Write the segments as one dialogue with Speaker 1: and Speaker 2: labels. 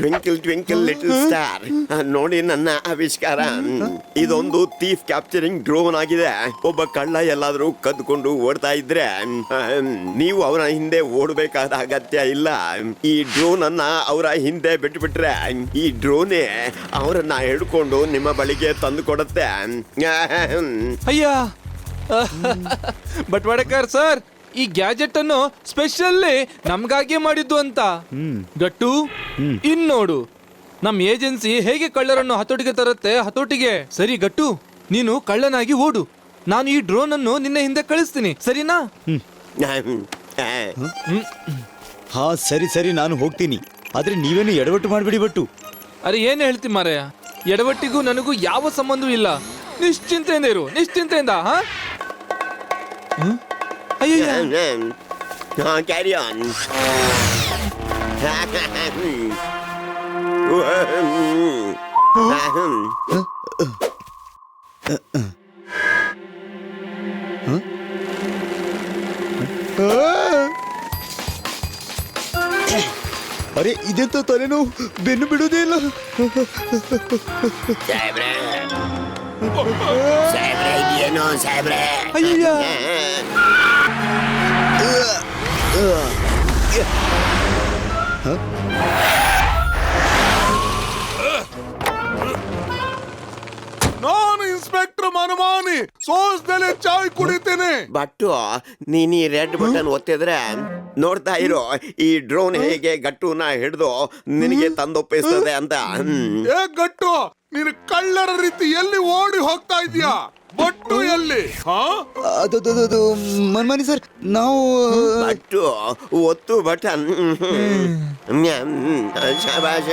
Speaker 1: Twinkle twinkle little star, ನೋಡಿ ನನ್ನ ಆವಿಷ್ಕಾರ. ಇದೊಂದು ಥೀಫ್ ಕ್ಯಾಪ್ಚರಿಂಗ್ ಡ್ರೋನ್ ಆಗಿದೆ. ಒಬ್ಬ ಕಳ್ಳ ಎಲ್ಲಾದ್ರೂ ಕದ್ಕೊಂಡು ಓಡ್ತಾ ಇದ್ರೆ ನೀವು ಅವರ ಹಿಂದೆ ಓಡಬೇಕಾದ ಅಗತ್ಯ ಇಲ್ಲ. ಈ ಡ್ರೋನ್ ಅನ್ನ ಅವರ ಹಿಂದೆ ಬಿಟ್ಬಿಟ್ರೆ ಈ ಡ್ರೋನೇ ಅವರನ್ನ ಹಿಡ್ಕೊಂಡು ನಿಮ್ಮ ಬಳಿಗೆ ತಂದು ಕೊಡುತ್ತೆ.
Speaker 2: ಅಯ್ಯ ಬಟ್ವಾಡಕರ್ ಸರ್, ಈ ಗ್ಯಾಜೆಟ್ ಅನ್ನು ಸ್ಪೆಷಲ್ಲಿ ನಮ್ಗಾಗಿ ಮಾಡಿದ್ದು ಅಂತ. ಗಟ್ಟು ಇನ್ನೋಡು, ನಮ್ ಏಜೆನ್ಸಿ ಹೇಗೆ ಕಳ್ಳರನ್ನು ಹತೋಟಿಗೆ ತರುತ್ತೆ. ಹತೋಟಿಗೆ ಸರಿ ಗಟ್ಟು, ನೀನು ಕಳ್ಳನಾಗಿ ಓಡು. ನಾನು ಈ ಡ್ರೋನ್ ಅನ್ನು ನಿನ್ನ ಹಿಂದೆ ಕಳಿಸ್ತೀನಿ, ಸರಿನಾ?
Speaker 3: ಹಾ ಸರಿ ಸರಿ, ನಾನು ಹೋಗ್ತೀನಿ. ಆದ್ರೆ ನೀವೇನು ಎಡವಟ್ಟು ಮಾಡ್ಬಿಡಿ ಬಟ್ಟು.
Speaker 2: ಅರೆ ಏನ್ ಹೇಳ್ತಿ ಮಾರಾಯ, ಎಡವಟ್ಟಿಗೂ ನನಗೂ ಯಾವ ಸಂಬಂಧವೂ ಇಲ್ಲ. ನಿಶ್ಚಿಂತೆಯಿಂದ ಇರು, ನಿಶ್ಚಿಂತೆಯಿಂದ. ಹಾ ಅಯ್ಯ
Speaker 1: ಕ್ಯಾರಿ ಆನ್.
Speaker 3: ಅರೆ ಇದೆಂತ ತಲೆನೋವು, ಬೆನ್ನು ಬಿಡುವುದೇ ಇಲ್ಲ.
Speaker 1: ಏನೋ ಸಾಹೇಬ್ರೆ,
Speaker 2: ಅಯ್ಯ
Speaker 4: ನಾನು ಇನ್ಸ್ಪೆಕ್ಟರ್ ಮನಮಾನಿ ಸೋಸ್ದಲೆ ಚಾಯ್ ಕುಡಿತೇನೆ.
Speaker 1: ಬಟ್ಟು ನೀನ್ ಈ ರೆಡ್ ಬಟನ್ ಒತ್ತಿದ್ರೆ ನೋಡ್ತಾ ಇರೋ, ಈ ಡ್ರೋನ್ ಹೇಗೆ ಗಟ್ಟುನ ಹಿಡಿದು ನಿನಗೆ ತಂದೊಪ್ಪಿಸ್ತದೆ ಅಂತ.
Speaker 4: ಏ ಗಟ್ಟು, ನೀನು ಕಳ್ಳರ ರೀತಿ ಎಲ್ಲಿ ಓಡಿ ಹೋಗ್ತಾ ಇದೀಯಾ? ಬಟ್ಟು ಎಲ್ಲಿ?
Speaker 3: ಅದು ಮನ್ಮಾನಿ ಸರ್, ನಾವು
Speaker 1: ಬಟ್ಟು ಒತ್ತು ಬಟನ್. ಶಾಬಾಷ್.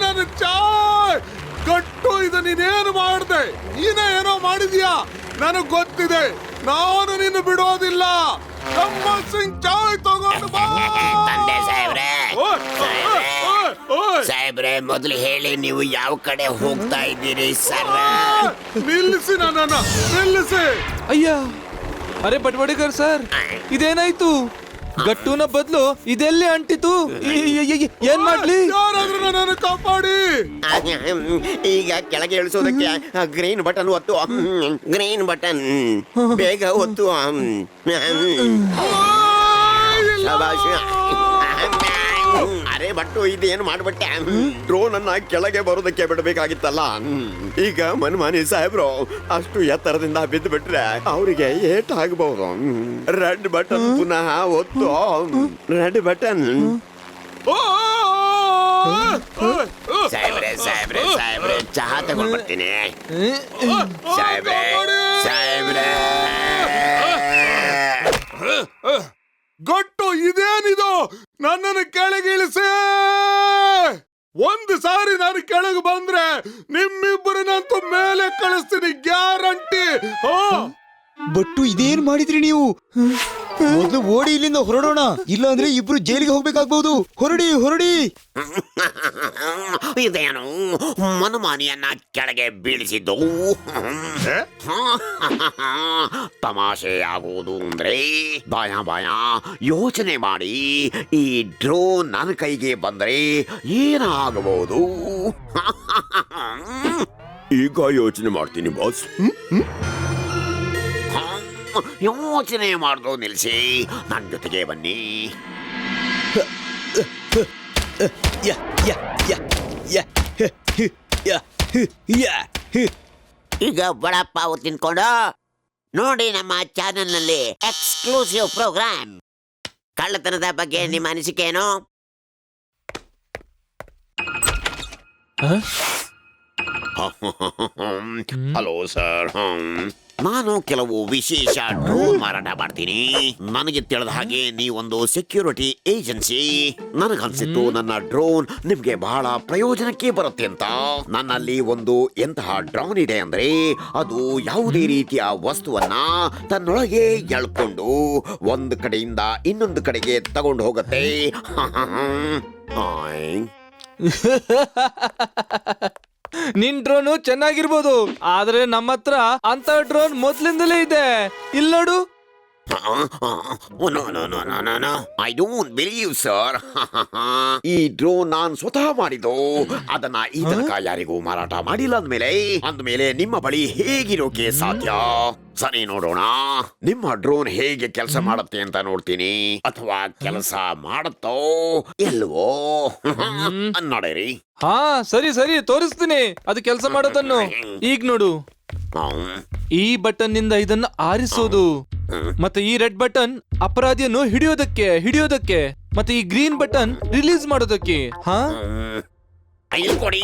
Speaker 4: ನನ್ನ ಚಾಯ್ ಗಟ್ಟು, ಇದು ನೀನೇನು ಮಾಡಿದೆ? ನೀನೇ ಏನೋ ಮಾಡಿದ್ಯಾ, ನನಗ್ ಗೊತ್ತಿದೆ. ನಾನು ನಿನ್ನ ಬಿಡೋದಿಲ್ಲ. ನಮ್ಮ ಸಿಂಗ್ ಚಾಯ್ ತಗೊಂಡು ಬಾ.
Speaker 1: ತಂದೆ ಸಾಹೇಬ್ರೆ, ಮೊದಲು ಹೇಳಿ ನೀವು ಯಾವ ಕಡೆ ಹೋಗ್ತಾ ಇದ್ದೀರಿ ಸರ್?
Speaker 4: ನಿಲ್ಲಿಸಿ ನನ್ನನ್ನ, ನಿಲ್ಲಿಸಿ.
Speaker 2: ಅಯ್ಯ ಅರೆ ಬಟ್ವಾಡಕರ್ ಸರ್, ಇದೇನಾಯ್ತು? ಗಟ್ಟುನ ಬದಲು ಇದೆಲ್ಲೇ ಅಂಟಿತು. ಏನ್ ಮಾಡ್ಲಿ?
Speaker 4: ಯಾರಾದ್ರೂ ನನ್ನನ್ನು ಕಾಪಾಡಿ.
Speaker 1: ಈಗ ಕೆಳಗೆ ಇಳಿಸೋದಕ್ಕೆ ಗ್ರೀನ್ ಬಟನ್ ಒತ್ತು. ಗ್ರೀನ್ ಬಟನ್ ಬೇಗ ಒತ್ತು. ಶಾಬಾಷ್. ಅರೆ ಬಟ್ಟು, ಇದೇನು ಮಾಡ್ಬಿಟ್ಟೆ? ಡ್ರೋನ್ ಅನ್ನ ಕೆಳಗೆ ಬರೋದಕ್ಕೆ ಬಿಡಬೇಕಾಗಿತ್ತಲ್ಲ. ಈಗ ಮನ್ಮಾನಿ ಸಾಹೇಬ್ರು ಅಷ್ಟು ಎತ್ತರದಿಂದ ಬಿದ್ದು ಬಿಟ್ರೆ ಅವರಿಗೆ ಏಟಾಗಬಹುದು. ರೆಡ್ ಬಟನ್ ಪುನಃ ಒತ್ತು. Red button. ಸಾಹೇಬ್ರೆ ಸಾಹೇಬ್ರೆ ಸಾಹೇಬ್ರೆ, ಚಹಾ ತಗೊಂಡ್ಬರ್ತೀನಿ. ಸಾಹೇಬ್ರೆ ಸಾಹೇಬ್ರೆ.
Speaker 4: ಗಟ್ಟು, ಇದೇನಿದು? ನನ್ನನ್ನು ಕೆಳಗೆ ಇಳಿಸಿ. ಒಂದು ಸಾರಿ ನಾನು ಕೆಳಗೆ ಬಂದ್ರೆ ನಿಮ್ಮಿಬ್ಬರನ್ನಂತೂ ಮೇಲೆ ಕಳಿಸ್ತೀನಿ, ಗ್ಯಾರಂಟಿ.
Speaker 3: ಬಟ್ಟು ಇದೇನ್ ಮಾಡಿದ್ರಿ ನೀವು? ಮೊದಲು ಓಡಿ ಇಲ್ಲಿಂದ ಹೊರಡೋಣ, ಇಲ್ಲ ಅಂದ್ರೆ ಇಬ್ರು ಜೈಲಿಗೆ ಹೋಗ್ಬೇಕಾಗ್ಬಹುದು. ಹೊರಡಿ ಹೊರಡಿ.
Speaker 1: ಇದೇನು ಮನಮಾನಿಯನ್ನ ಕೆಳಗೆ ಬೀಳಿಸಿದ್ದು? ತಮಾಷೆ ಆಗುವುದು ಅಂದ್ರೆ ಬಾಯ ಬಾಯ ಯೋಚನೆ ಮಾಡಿ. ಈ ಡ್ರೋನ್ ನನ್ನ ಕೈಗೆ ಬಂದ್ರೆ ಏನಾಗಬಹುದು? ಈಗ ಯೋಚನೆ ಮಾಡ್ತೀನಿ ಬಾಸ್. ಯೋಚನೆ ಮಾಡೋದು ನಿಲ್ಲಿಸಿ, ನನ್ನ ಜೊತೆಗೆ ಬನ್ನಿ. ಈಗ ವಡಾಪಾವ್ ತಿನ್ಕೊಂಡು ನೋಡಿ ನಮ್ಮ ಚಾನೆಲ್ನಲ್ಲಿ ಎಕ್ಸ್ಕ್ಲೂಸಿವ್ ಪ್ರೋಗ್ರಾಮ್. ಕಳ್ಳತನದ ಬಗ್ಗೆ ನಿಮ್ಮ ಅನಿಸಿಕೆ ಏನು? ಹಲೋ ಸರ್, ನಾನು ಕೆಲವು ವಿಶೇಷ ಡ್ರೋನ್ ಮಾರಾಟ ಮಾಡ್ತೀನಿ. ನನಗೆ ತಿಳಿದ ಹಾಗೆ ನೀವೊಂದು ಸೆಕ್ಯೂರಿಟಿ ಏಜೆನ್ಸಿ. ನನಗನ್ಸಿತ್ತು ನನ್ನ ಡ್ರೋನ್ ನಿಮ್ಗೆ ಬಹಳ ಪ್ರಯೋಜನಕ್ಕೆ ಬರುತ್ತೆ ಅಂತ. ನನ್ನಲ್ಲಿ ಒಂದು ಎಂತಹ ಡ್ರೋನ್ ಇದೆ ಅಂದ್ರೆ ಅದು ಯಾವುದೇ ರೀತಿಯ ವಸ್ತುವನ್ನ ತನ್ನೊಳಗೆ ಎಳ್ಕೊಂಡು ಒಂದು ಕಡೆಯಿಂದ ಇನ್ನೊಂದು ಕಡೆಗೆ ತಗೊಂಡು ಹೋಗುತ್ತೆ.
Speaker 2: ನಿನ್ ಡ್ರೋನು ಚೆನ್ನಾಗಿರ್ಬೋದು, ಆದ್ರೆ ನಮ್ಮ ಹತ್ರ ಅಂತ ಡ್ರೋನ್ ಮೊದ್ಲಿಂದಲೇ ಇದೆ. ಇಲ್ ನೋಡು.
Speaker 1: I don't believe sir. ಈ ಡ್ರೋನ್ ನಾನ್ ಸ್ವತಃ ಮಾಡಿದ್ದು. ಅದನ್ನ ಈ ತನಕ ಯಾರಿಗೂ ಮಾರಾಟ ಮಾಡಿಲ್ಲ ಅಂದ್ಮೇಲೆ ನಿಮ್ಮ ಬಳಿ ಹೇಗಿರೋಕೆ ಸಾಧ್ಯ? ಸರಿ, ನೋಡೋಣ ನಿಮ್ಮ ಡ್ರೋನ್ ಹೇಗೆ ಕೆಲಸ ಮಾಡುತ್ತೆ ಅಂತ ನೋಡ್ತೀನಿ. ಅಥವಾ ಕೆಲಸ ಮಾಡುತ್ತೋ ಇಲ್ವೋ ನೋಡಿರಿ.
Speaker 2: ಹಾ ಸರಿ ಸರಿ, ತೋರಿಸ್ತೀನಿ ಅದು ಕೆಲಸ ಮಾಡೋದನ್ನು. ಈಗ ನೋಡು, ಈ ಬಟನ್ ನಿಂದ ಇದನ್ನ ಆರಿಸೋದು, ಮತ್ತೆ ಈ ರೆಡ್ ಬಟನ್ ಅಪರಾಧಿಯನ್ನು ಹಿಡಿಯೋದಕ್ಕೆ, ಮತ್ತೆ ಈ ಗ್ರೀನ್ ಬಟನ್ ರಿಲೀಸ್ ಮಾಡೋದಕ್ಕೆ. ಹಾ
Speaker 1: ಕೊಡಿ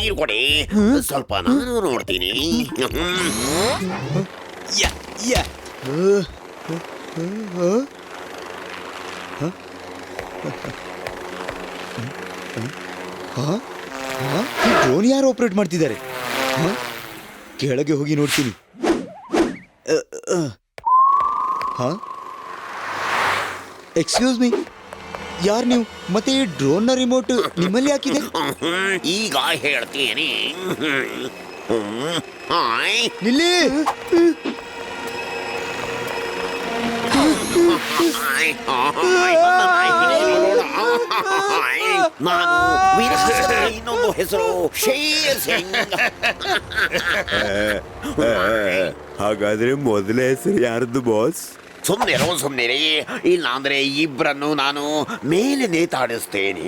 Speaker 1: ಸ್ವಲ್ಪ ನಾನು ನೋಡ್ತೀನಿ.
Speaker 3: ಡ್ರೋನ್ ಯಾರು ಆಪರೇಟ್ ಮಾಡ್ತಿದ್ದಾರೆ? ಕೆಳಗೆ ಹೋಗಿ ನೋಡ್ತೀನಿ. ಎಕ್ಸ್ಕ್ಯೂಸ್ ಮೀ, ಯಾರು ನೀವು? ಮತ್ತೆ ಈ ಡ್ರೋನ್ ನ ರಿಮೋಟ್ ನಿಮ್ಮಲ್ಲಿ ಹಾಕಿದೆ?
Speaker 1: ಈಗ ಹೇಳ್ತೀನಿ.
Speaker 3: ನಿಲ್ಲಿ.
Speaker 1: ನಾನು ವೀರಶೈವ, ಇನ್ನೊಂದು ಹೆಸರು ಶೇರ್ ಸಿಂಗ್.
Speaker 5: ಹಾಗಾದ್ರೆ ಮೊದಲ ಹೆಸರು ಯಾರದ್ದು ಬಾಸ್?
Speaker 1: ಸುಮ್ನಿರಿ, ಇಲ್ಲ ಅಂದ್ರೆ ಇಬ್ಬರನ್ನು ನಾನು ಮೇಲೆ ನೇತಾಡಿಸ್ತೇನೆ.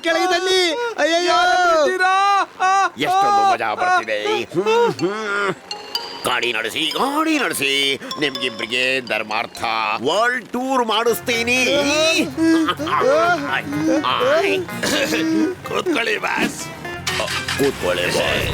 Speaker 3: ಕೆಳಗೆ ತನ್ನಿ. ಅಯ್ಯಯ್ಯೋ,
Speaker 1: ಎಷ್ಟೊಂದು ಮಜಾ ಬರ್ತಿದೆ. ಗಾಡಿ ನಡೆಸಿ ನಿಮ್ಗಿಬ್ರಿಗೆ ಧರ್ಮಾರ್ಥ ವರ್ಲ್ಡ್ ಟೂರ್ ಮಾಡಿಸ್ತೀನಿ. ಕೂತ್ಕೊಳ್ಳಿ ಬಾಸ್. ಕೂತ್ಕೊಳ್ಳಿ ಬಾಸ್.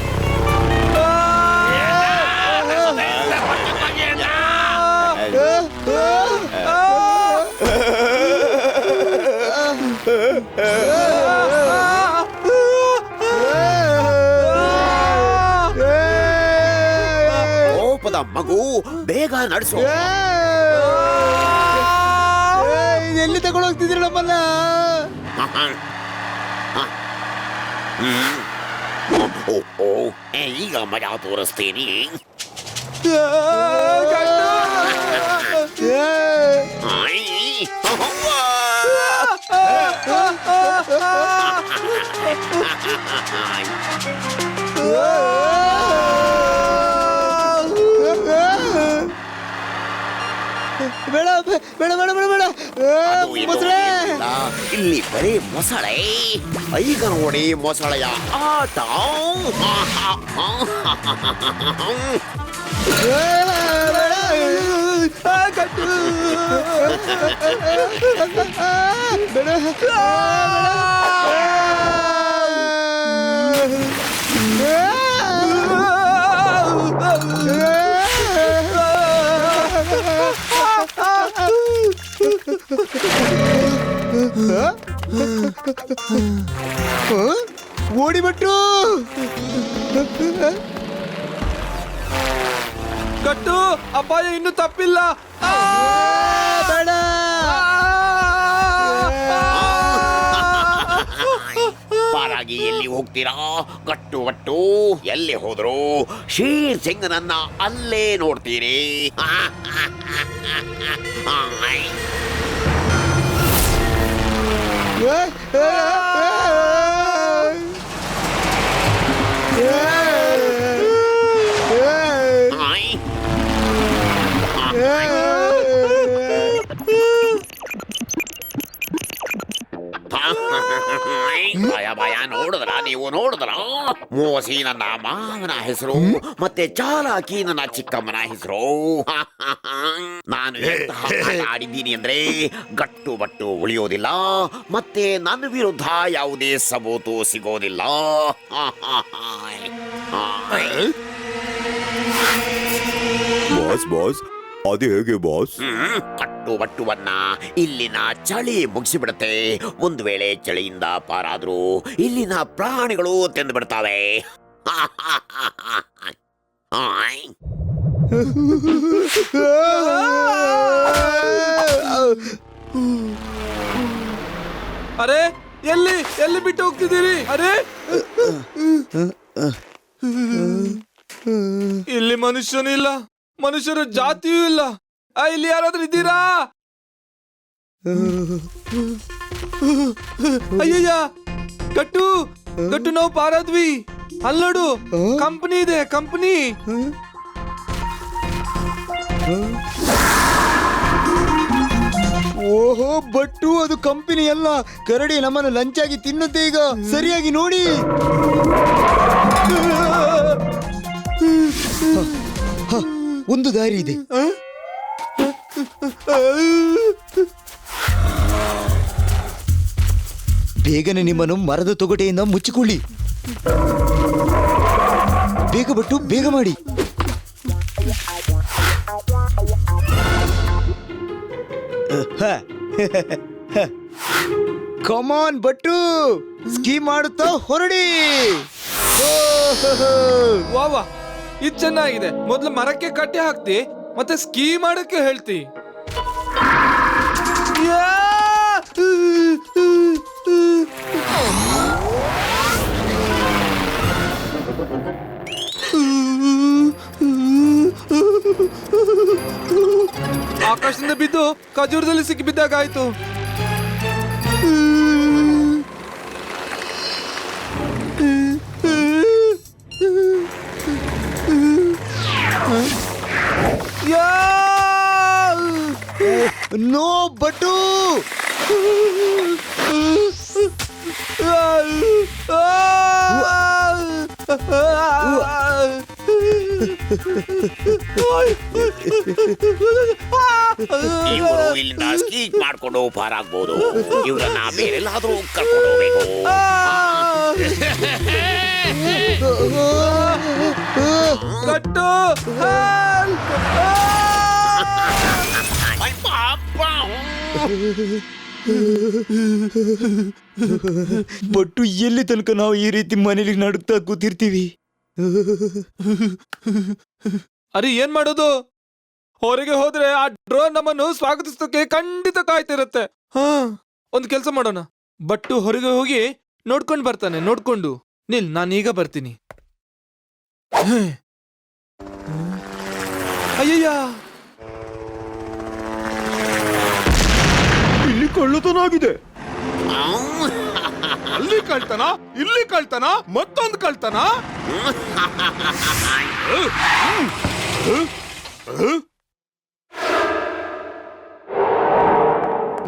Speaker 1: ಕೋಪದ ಮಗು, ಬೇಗ ನಡೆಸು.
Speaker 3: ಎಲ್ಲಿ ತಗೊಂಡೋಗ್ತಿದ್ದೀರ ನಮ್ಮನ್ನ?
Speaker 1: ಈಗ ಮಜಾ ತೋರಿಸ್ತೀನಿ.
Speaker 3: ಬೇಡ ಬೇಡ ಬೇಡ ಬೇಡ ಬೇಡ.
Speaker 1: ಅದು ಇದು ಇಲ್ಲ. ಇಲ್ಲಿ ಬರೀ ಮೊಸಳೆ. ಈಗ ನೋಡಿ ಮೊಸಳೆಯ ಆಟ.
Speaker 3: ಓಡಿಬಿಟ್ರು.
Speaker 2: ಕಟ್ಟು, ಅಪಾಯ ಇನ್ನೂ ತಪ್ಪಿಲ್ಲ.
Speaker 3: ಬೇಡ.
Speaker 1: ಪಾರಾಗಿ ಎಲ್ಲಿ ಹೋಗ್ತೀರಾ? ಕಟ್ಟು ಎಲ್ಲಿ ಹೋದ್ರು ಶೇರ್ ಸಿಂಗ್ ನನ್ನ ಅಲ್ಲೇ ನೋಡ್ತೀರಿ. ಭಯ ನೀವು ನೋಡಿದ್ರ? ಮೋಸಿ ನನ್ನ ಮಾವನ ಹೆಸರು, ಮತ್ತೆ ಚಾಲಾಕಿ ನನ್ನ ಚಿಕ್ಕಮ್ಮನ ಹೆಸರು. ನಾನು ಆಡಿದ್ದೀನಿ ಅಂದ್ರೆ ಗಟ್ಟು ಬಟ್ಟು ಉಳಿಯೋದಿಲ್ಲ, ಮತ್ತೆ ನನ್ನ ವಿರುದ್ಧ ಯಾವುದೇ ಸಬೂತು ಸಿಗೋದಿಲ್ಲ.
Speaker 5: ಬಾಸ್ ಬಾಸ್ ಅದು ಹೇಗೆ ಬಾಸ್?
Speaker 1: ಕಟ್ಟು ಬಟ್ಟುವನ್ನ ಇಲ್ಲಿನ ಚಳಿ ಮುಗಿಸಿಬಿಡುತ್ತೆ. ಒಂದು ವೇಳೆ ಚಳಿಯಿಂದ ಪಾರಾದ್ರೂ ಇಲ್ಲಿನ ಪ್ರಾಣಿಗಳು ತಿಂದು ಬಿಡ್ತಾವೆ.
Speaker 2: ಅರೆ ಎಲ್ಲಿ ಎಲ್ಲಿ ಬಿಟ್ಟು ಹೋಗ್ತಿದ್ದೀರಿ? ಅರೆ ಇಲ್ಲಿ ಮನುಷ್ಯನೂ ಇಲ್ಲ, ಮನುಷ್ಯರ ಜಾತಿಯೂ ಇಲ್ಲ. ಇಲ್ಲಿ ಯಾರಾದ್ರೂ ಇದ್ದೀರಾ? ಅಯ್ಯಯ್ಯ, ಗಟ್ಟು ಗಟ್ಟು, ನಾವು ಪಾರಾದ್ವಿ. ಅಲ್ಲೋಡು, ಕಂಪನಿ ಇದೆ, ಕಂಪನಿ.
Speaker 3: ಓಹೋ ಬಟ್ಟು, ಅದು ಕಂಪನಿ ಅಲ್ಲ, ಕರಡಿ ನಮ್ಮನ್ನು ಲಂಚಾಗಿ ತಿನ್ನುತ್ತೆ. ಈಗ ಸರಿಯಾಗಿ ನೋಡಿ. ಒಂದು ದಾರಿ ಇದೆ. ಬೇಗನೆ ನಿಮ್ಮನ್ನು ಮರದ ತೊಗಟೆಯಿಂದ ಮುಚ್ಚಿಕೊಳ್ಳಿ. ಬೇಗ ಬಟ್ಟು, ಬೇಗ ಮಾಡಿ. ಕಮಾನ್ ಬಟ್ಟು, ಸ್ಕೀ ಮಾಡುತ್ತಾ ಹೊರಡಿ.
Speaker 2: ವಾ ವಾ, ಇದು ಚೆನ್ನಾಗಿದೆ. ಮೊದ್ಲು ಮರಕ್ಕೆ ಕಟ್ಟೆ ಹಾಕ್ತಿ, ಮತ್ತೆ ಸ್ಕೀ ಮಾಡಕ್ಕೆ ಹೇಳ್ತಿ. ಯಾ! ಆಕಾಶದಿಂದ ಬಿದ್ದು ಖಜೂರದಲ್ಲಿ ಸಿಕ್ಕಿ ಬಿದ್ದಾಗ ಆಯ್ತು.
Speaker 3: No but.
Speaker 1: ಇವರು ಇಲ್ಲಿಂದ ಸ್ಕೀಟ್ ಮಾಡ್ಕೊಂಡು ಪಾರಾಗ್ಬೋದು. ಇವರನ್ನ ಬೇರೆಲ್ಲಾದ್ರೂ ಕರ್ಕೊಂಡು ಹೋಗ್ಬೇಕು.
Speaker 2: ಕಟ್ಟು,
Speaker 3: ಬಟ್ಟು, ಎಲ್ಲಿ ತನಕ ನಾವು ಈ ರೀತಿ ಮನೇಲಿ ನಡುಕ್ತಾ ಕೂತಿರ್ತೀವಿ?
Speaker 2: ಅರೆ ಏನ್ ಮಾಡೋದು? ಹೊರಗೆ ಹೋದ್ರೆ ಆ ಡ್ರೋನ್ ನಮ್ಮನ್ನು ಸ್ವಾಗತಿಸೋಕೆ ಖಂಡಿತ ಕಾಯ್ತಿರತ್ತೆ. ಒಂದು ಕೆಲಸ ಮಾಡೋಣ, ಬಟ್ಟು ಹೊರಗೆ ಹೋಗಿ ನೋಡ್ಕೊಂಡು ಬರ್ತಾನೆ. ನೋಡ್ಕೊಂಡು ನಿಲ್, ನಾನೀಗ ಬರ್ತೀನಿ. ಅಯ್ಯಯ್ಯ,
Speaker 3: ಇಲ್ಲಿ ಕಳ್ಳತನಾಗಿದೆ.
Speaker 4: ಅಲ್ಲಿ ಕಳ್ತನ, ಇಲ್ಲಿ ಕಳ್ತನ, ಮತ್ತೊಂದು ಕಳ್ತನ.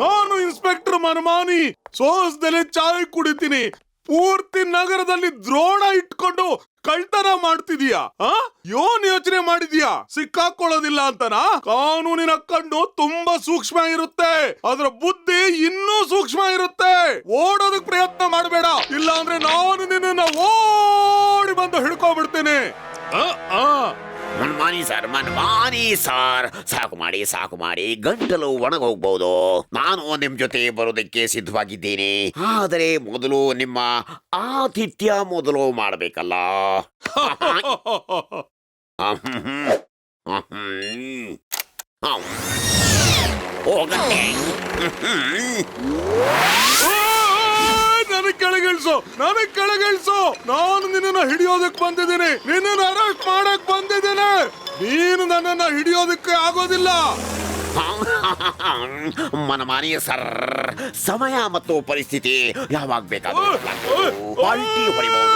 Speaker 4: ನಾನು ಇನ್ಸ್ಪೆಕ್ಟರ್ ಮನಮಾನಿ ಸೋಸ್ದಲೆ ಚಾಯ್ ಕುಡಿತೀನಿ. ಪೂರ್ತಿ ನಗರದಲ್ಲಿ ದ್ರೋಣ ಇಟ್ಕೊಂಡು ಕಳ್ತನ ಮಾಡ್ತಿದೀಯಾ? ಯೋನ್ ಯೋಚನೆ ಮಾಡಿದ್ಯಾ ಸಿಕ್ಕಾಕೊಳ್ಳೋದಿಲ್ಲ ಅಂತನಾ? ಕಾನೂನಿನ ಕಣ್ಣು ತುಂಬಾ ಸೂಕ್ಷ್ಮ ಇರುತ್ತೆ, ಅದರ ಬುದ್ಧಿ ಇನ್ನೂ ಸೂಕ್ಷ್ಮ ಇರುತ್ತೆ. ಓಡೋದಕ್ ಪ್ರಯತ್ನ ಮಾಡಬೇಡ, ಇಲ್ಲ ಅಂದ್ರೆ ನಾನು ನಿನ್ನ ಓಡಿ ಬಂದು ಹಿಡ್ಕೊಬಿಡ್ತೇನೆ.
Speaker 1: ಮನ್ಮಾನಿ ಸರ್, ಸಾಕು ಮಾಡಿ, ಗಂಟಲು ಒಣಗೋಗ್ಬಹುದು. ನಾನು ನಿಮ್ ಜೊತೆ ಬರೋದಕ್ಕೆ ಸಿದ್ಧವಾಗಿದ್ದೇನೆ, ಆದರೆ ಮೊದಲು ನಿಮ್ಮ ಆತಿಥ್ಯ ಮೊದಲು ಮಾಡಬೇಕಲ್ಲ.
Speaker 4: ನನಗ್ ಕೆಳಗಿಳಿಸು. ನಾನು ನಿನ್ನ ಹಿಡಿಯೋದಕ್ ಬಂದಿದ್ದೀನಿ, ನಿನ್ನ ಅರೆಸ್ಟ್ ಮಾಡಕ್ ಬಂದಿದ್ದೀನಿ. ನೀನು ನನ್ನನ್ನ ಹಿಡಿಯೋದಕ್ಕೆ ಆಗೋದಿಲ್ಲ.
Speaker 1: ಮನಮಾನಿ ಸರ್, ಸಮಯ ಮತ್ತು ಪರಿಸ್ಥಿತಿ ಯಾವಾಗ ಬೇಕಾದ್ರೂ ಪಾಲ್ಟಿ ಹೊಡಿಬಹುದು.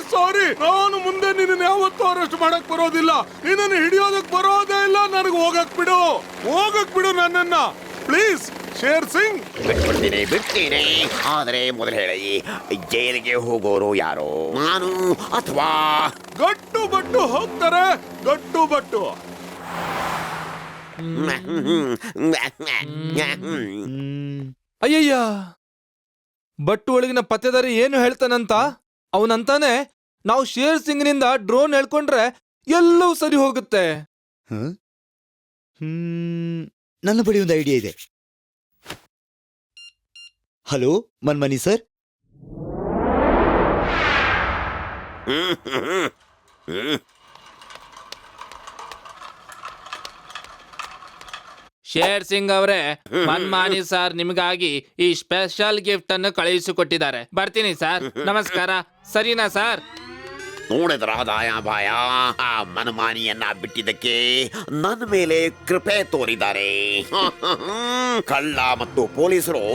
Speaker 4: ಸಾರಿ, ನಾನು ಮುಂದೆ ನಿನ್ನ ಯಾವತ್ತೂ ಅರೆಸ್ಟ್ ಮಾಡಕ್ ಬರೋದಿಲ್ಲ, ನಿನ್ನನ್ನು ಹಿಡಿಯೋದಕ್ ಬರೋದೇ ಇಲ್ಲ. ನನಗೆ ಹೋಗಕ್ ಬಿಡು ನನ್ನನ್ನ ಪ್ಲೀಸ್. ಶೇರ್ ಸಿಂಗ್,
Speaker 1: ಬಿಡ್ತೀನಿ, ಆದರೆ ಮೊದಲು ಹೇಳಿ, ಜೈಲಿಗೆ ಹೋಗೋರು ಯಾರು, ನಾನು ಅಥವಾ
Speaker 4: ಗಟ್ಟು ಬಟ್ಟು ಹೋಗ್ತಾರೆ? ಗಟ್ಟು ಬಟ್ಟು
Speaker 2: ಅಯ್ಯಯ್ಯ, ಬಟ್ಟು ಒಳಗಿನ ಪತ್ತೆದಾರಿ ಏನು ಹೇಳ್ತಾನಂತ? ಅವನಂತಾನೆ, ನಾವು ಶೇರ್ ಸಿಂಗ್ನಿಂದ ಡ್ರೋನ್ ಹೇಳ್ಕೊಂಡ್ರೆ ಎಲ್ಲವೂ ಸರಿ ಹೋಗುತ್ತೆ.
Speaker 3: ನನ್ನ ಬಳಿ ಒಂದು ಐಡಿಯಾ ಇದೆ. ಹಲೋ ಮನ್ಮನಿ ಸರ್,
Speaker 2: ಶೇರ್ ಸಿಂಗ್ ಅವರೇ, ಮನ್ಮಾನಿ ಸರ್ ನಿಮಗಾಗಿ ಈ ಸ್ಪೆಷಲ್ ಗಿಫ್ಟ್ ಅನ್ನು ಕಳುಹಿಸಿಕೊಟ್ಟಿದ್ದಾರೆ. ಬರ್ತೀನಿ ಸರ್, ನಮಸ್ಕಾರ. ಸರಿನಾ ಸರ್?
Speaker 1: ನೋಡಿದ್ರ ದಾಯಾಭಾಯ, ಆ ಮನಮಾನಿಯನ್ನ ಬಿಟ್ಟಿದ್ದಕ್ಕೆ ನನ್ನ ಮೇಲೆ ಕೃಪೆ ತೋರಿದ್ದಾರೆ. ಕಳ್ಳ ಮತ್ತು ಪೊಲೀಸರು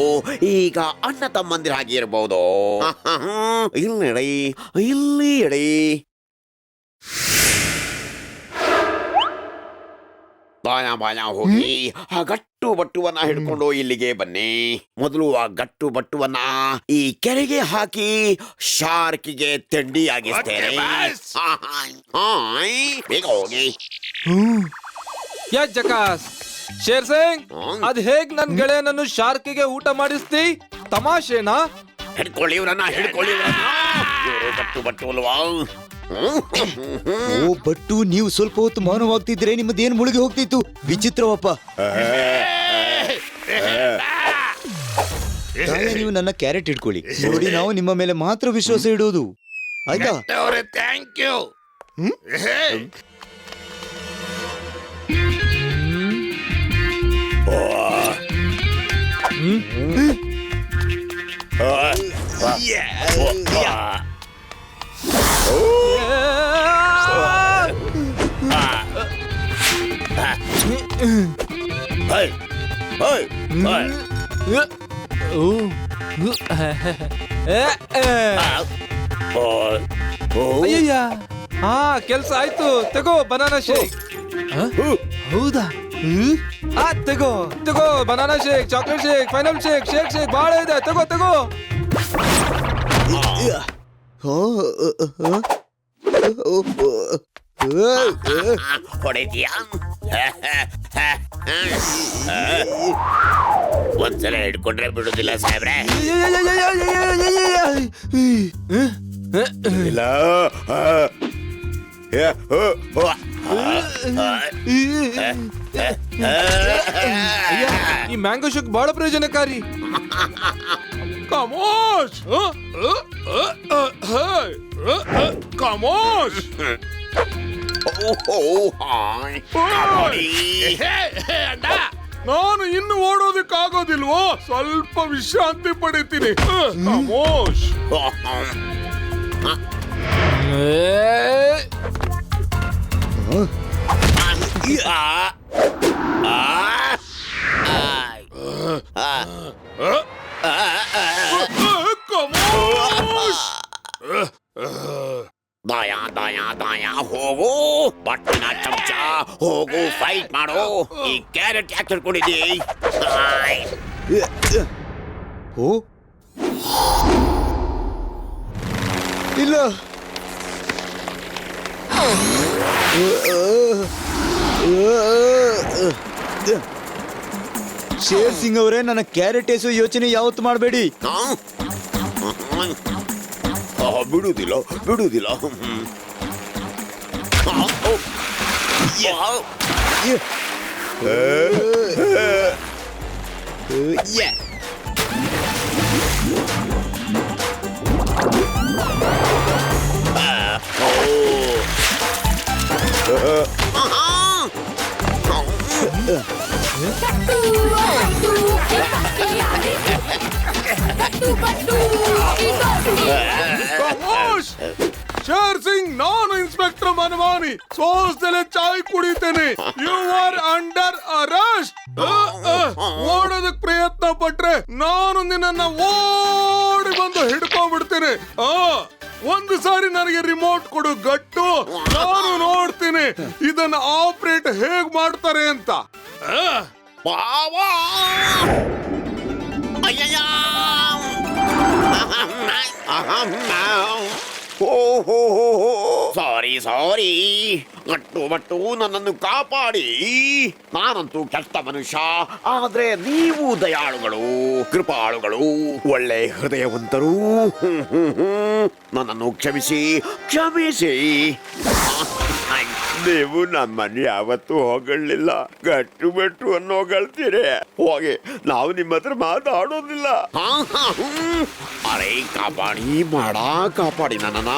Speaker 1: ಈಗ ಅಣ್ಣ ತಮ್ಮಂದಿರಾಗಿ ಇರಬಹುದು. ಇಲ್ಲಿ ಇಲ್ಲಿ ಎಡಿ. ದಾಯಾಭಾಯ ಹೋಗಿ ಆ ಗಟ್ಟು ಬಟ್ಟುವನ್ನ ಹಿಡ್ಕೊಂಡು ಇಲ್ಲಿಗೆ ಬನ್ನಿ. ಮೊದಲು ಆ ಗಟ್ಟು ಬಟ್ಟುವನ್ನ ಈ ಕೆರೆಗೆ ಹಾಕಿ ಶಾರ್ಕಿಗೆ ತಿಂಡಿಯಾಗಿಸ್ತೇನೆ. ಬೇಗ ಹೋಗಿ.
Speaker 2: ಯಾ ಜಕಾಸ್. ಶೇರ್ ಸಿಂಗ್, ಅದ್ ಹೇಗ್ ನನ್ ಗೆಳೆಯನನ್ನು ಶಾರ್ಕಿಗೆ ಊಟ ಮಾಡಿಸ್ತಿ? ತಮಾಷೆನಾ?
Speaker 1: ಹಿಡ್ಕೊಳ್ಳಿ ಇವ್ರನ್ನ, ಹಿಡ್ಕೊಳ್ಳಿ ಇವ್ರನ್ನ. ಇವರು ಗಟ್ಟು ಬಟ್ಟು ಅಲ್ವಾ?
Speaker 3: ಓ ಬಟ್ಟು, ನೀವು ಸ್ವಲ್ಪ ಹೊತ್ತು ಮೌನವಾಗ್ತಿದ್ರೆ ನಿಮ್ಮದೇನ್ ಮುಳುಗಿ ಹೋಗ್ತಿತ್ತು. ವಿಚಿತ್ರವಪ್ಪ. ನಾಳೆ ನೀವು ನನ್ನ ಕ್ಯಾರೆಟ್ ಇಟ್ಕೊಳ್ಳಿ. ನೋಡಿ, ನಾವು ನಿಮ್ಮ ಮೇಲೆ ಮಾತ್ರ ವಿಶ್ವಾಸ ಇಡುವುದು, ಆಯ್ತಾ?
Speaker 4: Thank you.
Speaker 2: ಅಯ್ಯಯ್ಯ, ಹಾ ಕೆಲ್ಸ ಆಯ್ತು. ತಗೋ ಬನಾನಾ ಶೇಕ್. ಹೌದಾ? ತಗೋ ತಗೋ, banana shake, chocolate shake, final shake, shake shake ಬಹಳ ಇದೆ. ತಗೋ ತಗೋ.
Speaker 1: ಹೊಡೆದ್ಯಾ? ಒಂದ್ಸಲ ಹಿಡ್ಕೊಂಡ್ರೆ ಬಿಡುದಿಲ್ಲ ಸಾಹೇಬ್ರೆ.
Speaker 5: ಇಲ್ಲ.
Speaker 2: ಈ ಮ್ಯಾಂಗೋ ಶೇಕ್ ಬಹಳ ಪ್ರಯೋಜನಕಾರಿ.
Speaker 4: ಖಮೋಶ್, ಖಮೋಶ್. ನಾನು ಇನ್ನು ಓಡೋದಕ್ಕಾಗೋದಿಲ್ವೋ? ಸ್ವಲ್ಪ ವಿಶ್ರಾಂತಿ ಪಡಿತೀನಿ. ಖಮೋಶ್.
Speaker 1: ದಾಯಾ ದಾಯಾ ದಾಯಾ, ಹೋಗು ಪಟ್ಟಿನ ಚಮಚ, ಹೋಗು ಫೈಟ್ ಮಾಡು. ಈ ಕ್ಯಾರೆಟ್ ಯಾಕೆ ಹಿಡ್ಕೊಂಡಿದ್ದಿ?
Speaker 3: ಓ ಇಲ್ಲ. ಶೇರ್ ಸಿಂಗ್ ಅವರೇ, ನನ್ನ ಕ್ಯಾರೆಟ್ ಎಸೋ ಯೋಚನೆ ಯಾವತ್ತು ಮಾಡಬೇಡಿ.
Speaker 1: ಬಿಡುವುದಿಲ್ಲ ಬಿಡುವುದಿಲ್ಲ.
Speaker 4: ಖಮೋಶ್. ಶೇರ್ ಸಿಂಗ್, ನಾನು ಇನ್ಸ್ಪೆಕ್ಟರ್ ಮನಮಾನಿ. ಸೋಸ್ದಲೆ ಚಾಯ್ ಕುಡಿತೇನೆ. You are under arrest. ಓಡೋದಕ್ ಪ್ರಯತ್ನ ಪಟ್ರೆ ನಾನು ನಿನ್ನನ್ನ ಓಡಿ ಬಂದು ಹಿಡ್ಕೊಂಡ್ಬಿಡ್ತೀನಿ. ಒಂದು ಸಾರಿ ನನಗೆ ರಿಮೋಟ್ ಕೊಡು ಗಟ್ಟು. ನಾನು ನೋಡ್ತೀನಿ ಇದನ್ನ ಆಪರೇಟ್ ಹೇಗ್ ಮಾಡ್ತಾರೆ ಅಂತ.
Speaker 1: ಸಾರಿ ಸಾರಿ, ಗಟ್ಟು ಬಟ್ಟು ನನ್ನನ್ನು ಕಾಪಾಡಿ. ನಾನಂತೂ ಕೆಟ್ಟ ಮನುಷ್ಯ, ಆದ್ರೆ ನೀವು ದಯಾಳುಗಳು, ಕೃಪಾಳುಗಳು, ಒಳ್ಳೆ ಹೃದಯವಂತರು. ನನ್ನನ್ನು ಕ್ಷಮಿಸಿ ಕ್ಷಮಿಸಿ.
Speaker 5: ನೀವು ನಮ್ಮನ್ನು ಯಾವತ್ತೂ ಹೊಗಳಿಲ್ಲ. ಗಟ್ಟು ಬೆಟ್ಟು ಅನ್ನೋ ಹೊಗಳ್ತೀರಿ. ಹೋಗಿ, ನಾವು ನಿಮ್ಮ ಹತ್ರ ಮಾತಾಡೋದಿಲ್ಲ.
Speaker 1: ಅರೆ ಕಾಪಾಡಿ ಮಾಡ, ಕಾಪಾಡಿ ನನ್ನ.